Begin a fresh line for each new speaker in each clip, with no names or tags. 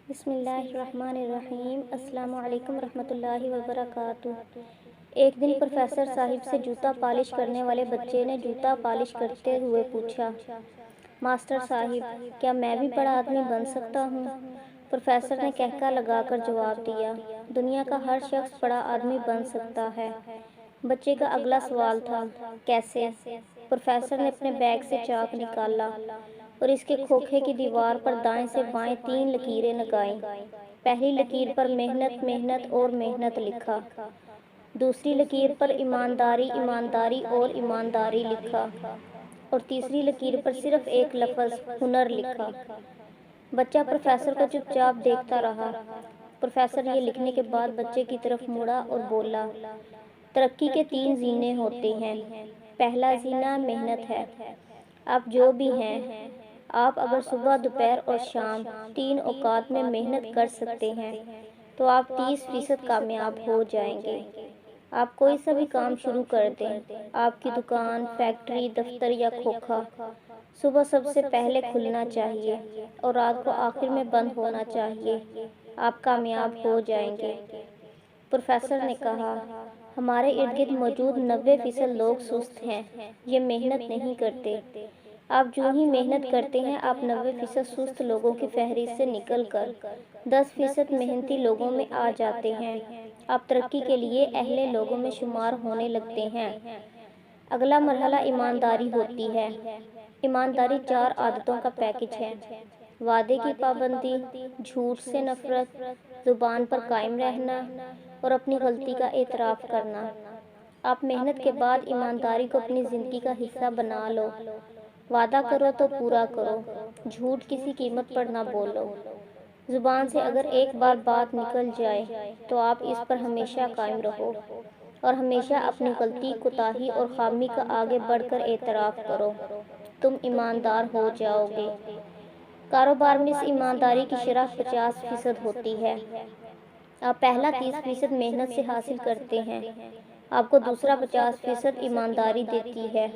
بسم اللہ الرحمن الرحیم۔ السلام علیکم ورحمۃ اللہ وبرکاتہ۔ ایک دن پروفیسر صاحب سے جوتا پالش کرنے والے بچے نے جوتا پالش کرتے ہوئے پوچھا، ماسٹر صاحب، کیا میں بھی بڑا آدمی بن سکتا ہوں؟ پروفیسر نے کہکا لگا کر جواب دیا، دنیا کا ہر شخص بڑا آدمی بن سکتا ہے۔ بچے کا اگلا سوال تھا، کیسے؟ پروفیسر نے اپنے بیگ سے چاک نکالا اور اس کے کھوکھے کی دیوار پر دائیں سے بائیں 3 لکیریں لگائیں۔ پہلی لکیر پر محنت، محنت اور محنت لکھا۔ دوسری لکیر پر ایمانداری، ایمانداری اور ایمانداری لکھا اور تیسری لکیر پر صرف ایک لفظ ہنر لکھا۔ بچہ پروفیسر کو چپ چاپ دیکھتا رہا۔ پروفیسر یہ لکھنے کے بعد بچے کی طرف مڑا اور بولا، ترقی کے 3 زینے ہوتے ہیں۔ پہلا زینہ محنت ہے۔ آپ جو بھی ہیں، آپ اگر صبح، دوپہر اور شام 3 اوقات میں محنت کر سکتے ہیں تو آپ 30% کامیاب ہو جائیں گے۔ آپ کوئی سا بھی کام شروع کر دیں، آپ کی دکان، فیکٹری، دفتر یا کھوکھا، صبح سب سے پہلے کھلنا چاہیے اور رات کو آخر میں بند ہونا چاہیے۔ آپ کامیاب ہو جائیں گے۔ پروفیسر نے کہا، ہمارے ارد گرد موجود 90% لوگ سست ہیں، یہ محنت نہیں کرتے۔ آپ جو ہی محنت کرتے ہیں، آپ 90% سست لوگوں کی فہرست سے نکل کر 10% محنتی لوگوں میں آ جاتے ہیں۔ آپ ترقی کے لیے اہل لوگوں میں شمار ہونے لگتے ہیں۔ اگلا مرحلہ ایمانداری ہوتی ہے۔ ایمانداری 4 عادتوں کا پیکج ہے: وعدے کی پابندی، جھوٹ سے نفرت، زبان پر قائم رہنا اور اپنی غلطی کا اعتراف کرنا۔ آپ محنت کے بعد ایمانداری کو اپنی زندگی کا حصہ بنا لو۔ وعدہ کرو تو پورا کرو، جھوٹ کسی قیمت پر نہ بولو۔ زبان سے اگر ایک بار بات نکل جائے تو آپ اس پر ہمیشہ قائم رہو اور ہمیشہ اپنی غلطی، کوتاہی اور خامی کا آگے بڑھ کر اعتراف کرو۔ تم ایماندار ہو جاؤ گے۔ کاروبار میں اس ایمانداری کی شرح 50% ہوتی ہے۔ آپ پہلا 30% محنت سے حاصل کرتے ہیں، آپ کو دوسرا 50% ایمانداری دیتی ہے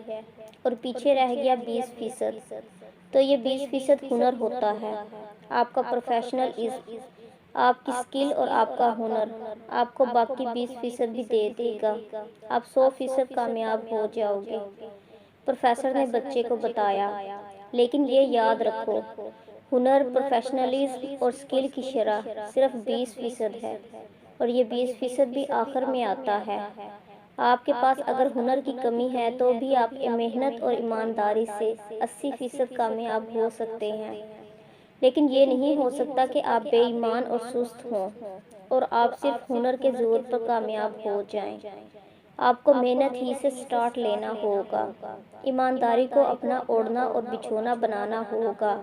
اور پیچھے رہ گیا 20%، تو یہ 20% ہنر ہوتا ہے۔ آپ کا پروفیشنل علم، آپ کی اسکل اور آپ کا ہنر آپ کو باقی 20% بھی دے دے گا۔ آپ 100% کامیاب ہو جاؤ گے۔ پروفیسر نے بچے کو بتایا، لیکن یہ یاد رکھو، ہنر، پروفیشنلزم اور اسکل کی شرح صرف 20% ہے اور یہ 20% بھی آخر میں آتا ہے۔ آپ کے پاس اگر ہنر کی کمی ہے تو بھی آپ محنت اور ایمانداری سے 80% کامیاب ہو سکتے ہیں، لیکن یہ نہیں ہو سکتا کہ آپ بے ایمان اور سست ہوں اور آپ صرف ہنر کے زور پر کامیاب ہو جائیں۔ آپ کو محنت ہی سے سٹارٹ لینا ہوگا، ایمانداری کو اپنا اوڑھنا اور بچھونا بنانا ہوگا،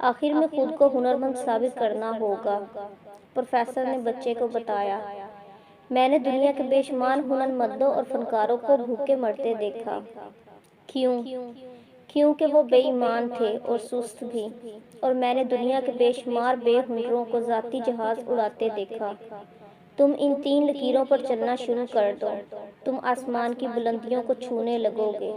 آخر میں خود کو ہنرمند ثابت کرنا ہوگا۔ پروفیسر نے بچے کو بتایا، میں نے دنیا کے بے شمار ہنرمندوں اور فنکاروں کو بھوکے مرتے دیکھا۔ کیوں؟ کیونکہ وہ بے ایمان تھے اور سست بھی، اور میں نے دنیا کے بے شمار بے ہنروں کو ذاتی جہاز اڑاتے دیکھا۔ تم ان 3 لکیروں پر چلنا شروع کر دو، تم آسمان کی بلندیوں کو چھونے لگو گے۔